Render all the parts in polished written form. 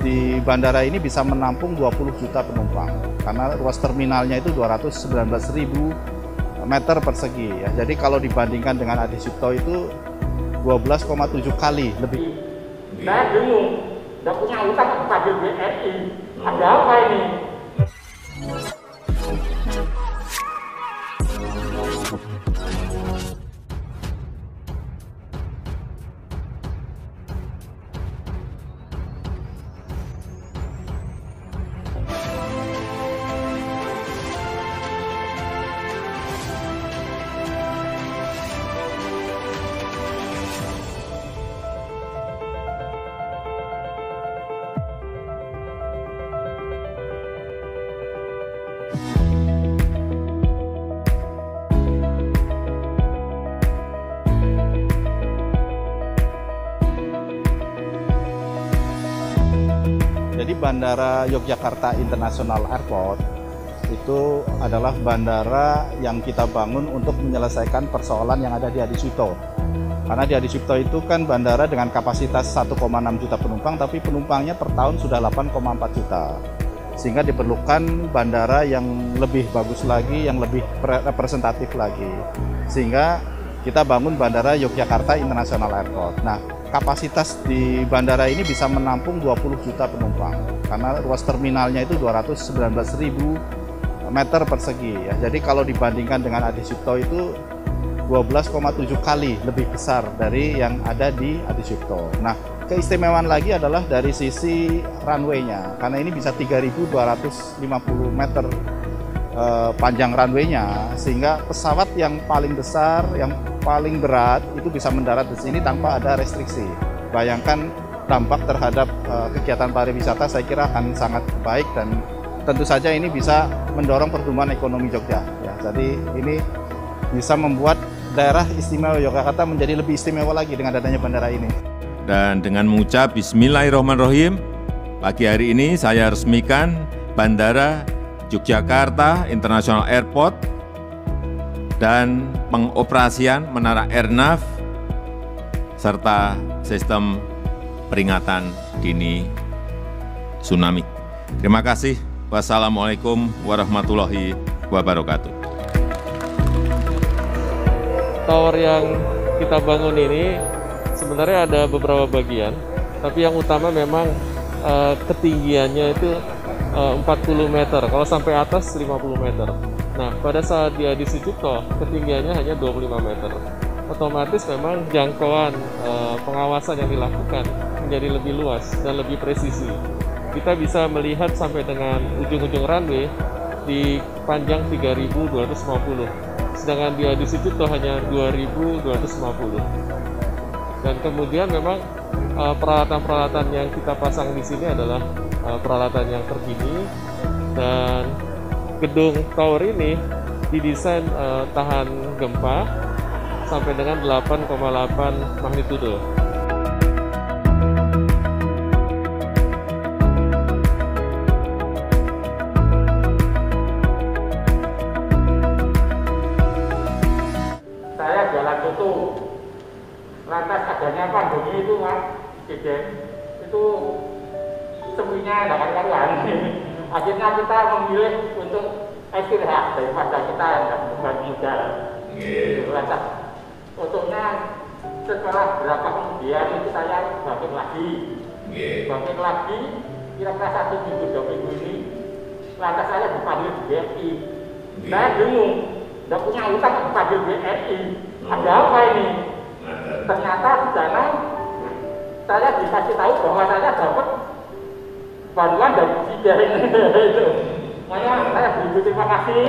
di bandara ini bisa menampung 20 juta penumpang karena ruas terminalnya itu 219.000 meter persegi ya. Jadi kalau dibandingkan dengan Adi Sucipto itu 12,7 kali lebih. Saya bingung, nggak punya utang kepada BRI. Ada apa ini? Jadi Bandara Yogyakarta International Airport itu adalah bandara yang kita bangun untuk menyelesaikan persoalan yang ada di Adi Sucipto. Karena di Adi Sucipto itu kan bandara dengan kapasitas 1,6 juta penumpang, tapi penumpangnya per tahun sudah 8,4 juta. Sehingga diperlukan bandara yang lebih bagus lagi, yang lebih representatif lagi. Sehingga kita bangun Bandara Yogyakarta International Airport. Nah, kapasitas di bandara ini bisa menampung 20 juta penumpang karena ruas terminalnya itu 219.000 meter persegi ya. Jadi kalau dibandingkan dengan Adi Sucipto itu 12,7 kali lebih besar dari yang ada di Adi Sucipto. Nah, keistimewaan lagi adalah dari sisi runway-nya karena ini bisa 3.250 meter panjang runway-nya, sehingga pesawat yang paling besar, yang paling berat itu bisa mendarat di sini tanpa ada restriksi. Bayangkan dampak terhadap kegiatan pariwisata saya kira akan sangat baik dan tentu saja ini bisa mendorong pertumbuhan ekonomi Jogja. Ya, jadi ini bisa membuat daerah istimewa Yogyakarta menjadi lebih istimewa lagi dengan adanya bandara ini. Dan dengan mengucap Bismillahirrahmanirrahim, pagi hari ini saya resmikan Bandara Yogyakarta International Airport dan pengoperasian Menara Airnav serta sistem peringatan dini tsunami. Terima kasih. Wassalamualaikum warahmatullahi wabarakatuh. Tower yang kita bangun ini sebenarnya ada beberapa bagian, tapi yang utama memang ketinggiannya itu 40 meter, kalau sampai atas 50 meter. Nah, pada saat di Adi Sucipto, ketinggiannya hanya 25 meter. Otomatis memang jangkauan pengawasan yang dilakukan menjadi lebih luas dan lebih presisi. Kita bisa melihat sampai dengan ujung-ujung runway di panjang 3.250, sedangkan di Adi Sucipto hanya 2.250. Dan kemudian memang peralatan-peralatan yang kita pasang di sini adalah peralatan yang terkini, dan gedung tower ini didesain tahan gempa sampai dengan 8,8 magnitudo. Saya jalan tutup, lantas adanya pandemi itu Mas Presiden, itu semuanya tidak karuan. Akhirnya kita memilih untuk istirahat daripada kita beban modal. Lantas untungnya setelah berapa kemudian itu saya bangkit lagi. Bangkit lagi, kira-kira 1 minggu 2 minggu ini, lantas saya dipanggil BRI. Saya bingung, tidak punya utang kepada BRI. Ada apa ini? Ternyata di sana saya dikasih tahu bahwa saya dapat bantuan dari Presiden itu. Makanya saya berterima terima kasih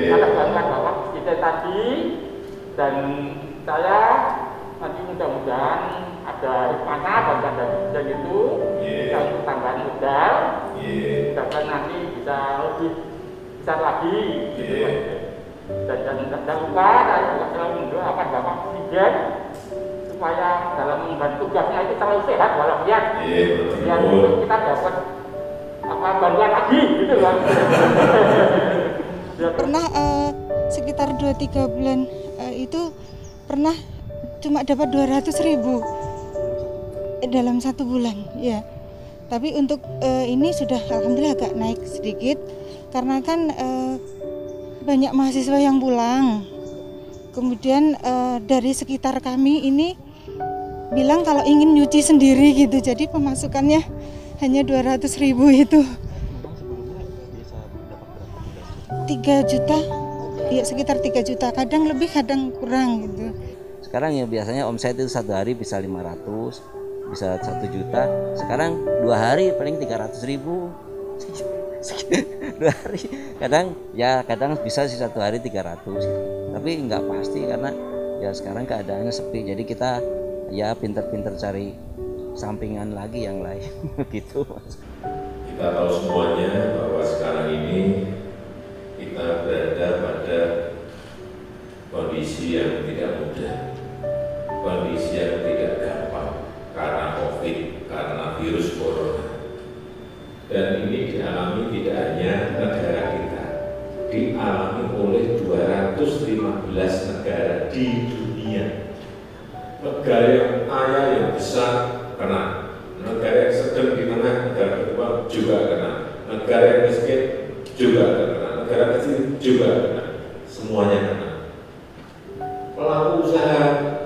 atas bantuan Bapak Presiden tadi, dan saya nanti mudah-mudahan ada hikmahnya bantuan dari Presiden itu untuk tambahan modal, mudah-mudahan nanti bisa lebih besar lagi. Gitu, dan jangan lupa saya juga selalu mendoakan Bapak Presiden supaya dalam mengemban tugasnya itu selalu sehat walafiat, biar kita dapat bantuan lagi gitu kan. Pernah sekitar 2-3 bulan itu pernah cuma dapat 200.000 dalam 1 bulan ya. Tapi untuk ini sudah alhamdulillah agak naik sedikit karena kan banyak mahasiswa yang pulang. Kemudian dari sekitar kami ini bilang kalau ingin nyuci sendiri gitu, jadi pemasukannya hanya 200.000 itu. 3 juta, ya sekitar 3 juta, kadang lebih kadang kurang gitu. Sekarang ya biasanya omset itu 1 hari bisa 500, bisa 1 juta. Sekarang 2 hari paling 300.000. 2 hari kadang bisa sih 1 hari 300 gitu. Tapi nggak pasti karena ya sekarang keadaannya sepi, jadi kita ya pinter-pinter cari sampingan lagi yang lain gitu. Kita tahu semuanya bahwa sekarang ini kita berada pada kondisi yang tidak mudah, kondisi yang tidak gampang karena COVID, karena virus corona. Dan ini dialami tidak hanya negara kita, dialami oleh 215 negara di dunia. Negara yang kaya, yang besar kena, negara yang sedang di tengah, negara berkembang juga kena, negara yang miskin juga kena, negara kecil juga kena, semuanya kena. Pelaku usaha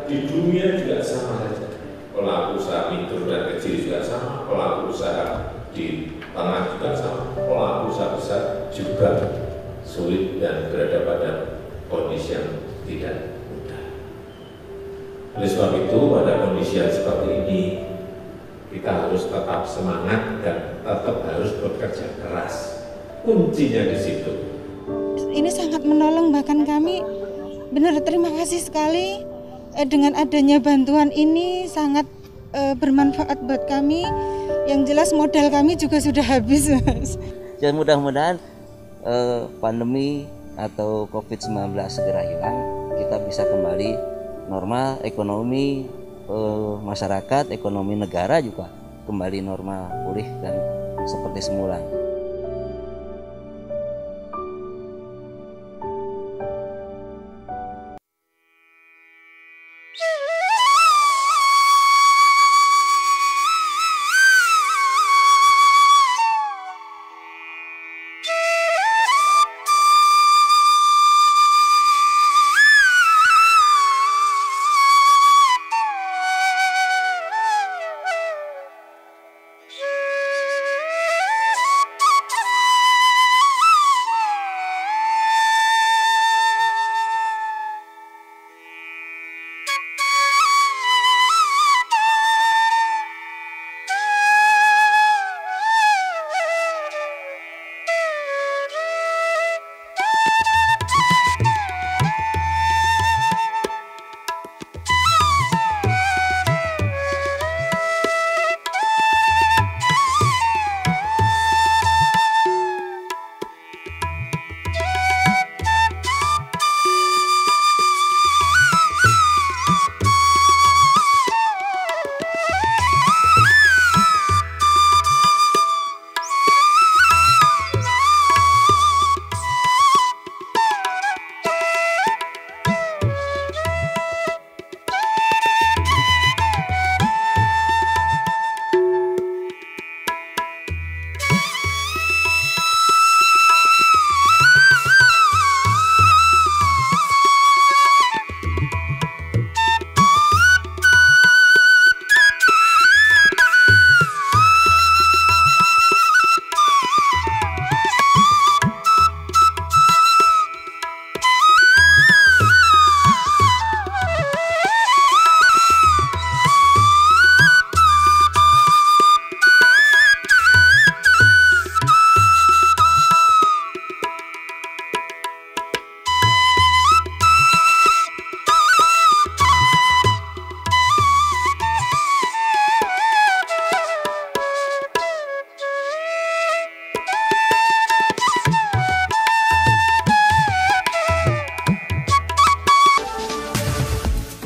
di dunia juga sama saja, pelaku usaha mikro dan kecil juga sama, pelaku usaha di tengah juga sama, pelaku usaha besar juga sulit dan berada pada kondisi yang tidak mudah. Oleh sebab itu, pada kondisi yang seperti ini, kita harus tetap semangat dan tetap harus bekerja keras. Kuncinya di situ. Ini sangat menolong, bahkan kami benar terima kasih sekali dengan adanya bantuan ini, sangat bermanfaat buat kami. Yang jelas modal kami juga sudah habis, Mas. Dan mudah-mudahan pandemi atau COVID-19 segera hilang, kita bisa kembali normal, ekonomi masyarakat, ekonomi negara juga kembali normal, pulih dan seperti semula.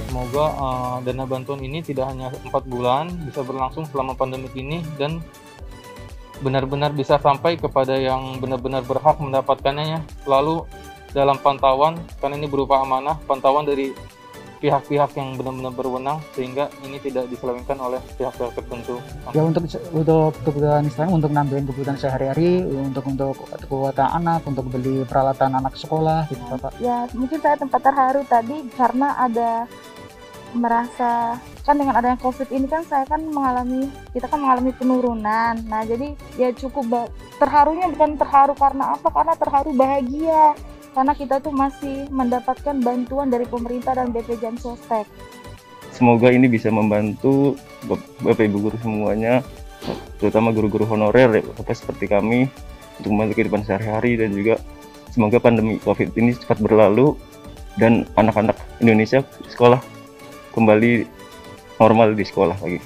Semoga dana bantuan ini tidak hanya 4 bulan, bisa berlangsung selama pandemi ini dan benar-benar bisa sampai kepada yang benar-benar berhak mendapatkannya. Lalu dalam pantauan, karena ini berupa amanah, pantauan dari pihak-pihak yang benar-benar berwenang sehingga ini tidak diselewengkan oleh pihak-pihak tertentu. Ya untuk kebutuhan istilahnya untuk nambahin kebutuhan sehari-hari, untuk kuota anak, untuk beli peralatan anak sekolah gitu Bapak. Ya mungkin saya tempat terharu tadi karena ada merasa kan dengan adanya COVID ini kan kita kan mengalami penurunan. Nah jadi ya cukup terharunya bukan terharu karena apa? Karena terharu bahagia karena kita tuh masih mendapatkan bantuan dari pemerintah dan BP Jam Sostek. Semoga ini bisa membantu Bapak Ibu guru semuanya, terutama guru-guru honorer ya Bapak seperti kami untuk membantu kehidupan sehari-hari, dan juga semoga pandemi COVID ini cepat berlalu dan anak-anak Indonesia sekolah kembali normal di sekolah lagi.